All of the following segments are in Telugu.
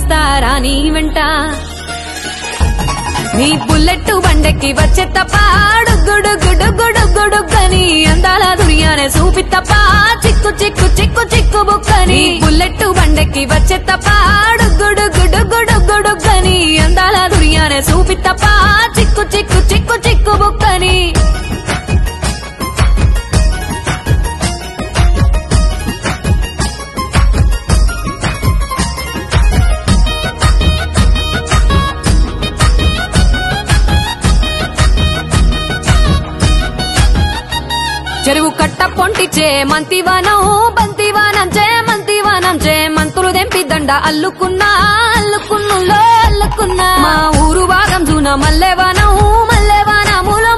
వస్తారా నీ వెంట నీ బుల్లెట్ బండెక్కి వచ్చే తప్ప గుడుగుడుగుడుగుడుగుడుగని అందాల దునియానే చూపి తప్ప చిక్కు చిక్కు చిక్కు చిక్కు బుక్కని బుల్లెట్ బండెక్కి వచ్చే తప్ప గుడుగుడుగుడుగుడుగని అందాల దునియానే చూపి తప్ప చిక్కు చిక్కు చిక్కు చిక్కు బుక్కని చెరువు కట్ట పొంటిచే మంతివానం బంతివానం చే మంతులు దెంపి దండ అల్లుకున్నా అల్లుకున్నులో అల్లుకున్నా మా ఊరు భాగం జూన మల్లెవానములో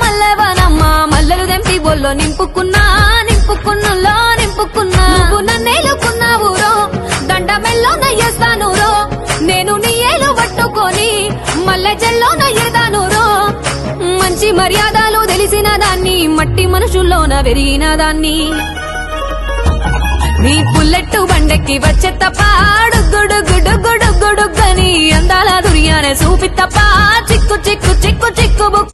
మల్లెవానమ్మ మల్లెలు దెంపి బొల్లో నింపుకున్నా నింపుకున్నులో నింపుకున్నా నువ్వు నన్నేలుకున్నావురో దండ మెల్లో నయ్యేస్తానురో నేను నీ ఏలు పట్టుకొని మల్లె చెల్లో నయ్యేదానురో మంచి మర్యాదలు తెలిసిన దాన్ని మట్టి మనుషుల్లోన పెరిగిన దాన్ని నీ బుల్లెట్ బండెక్కి వచ్చే తప్ప గుడుగుడుగుడుగుడుగని అందాల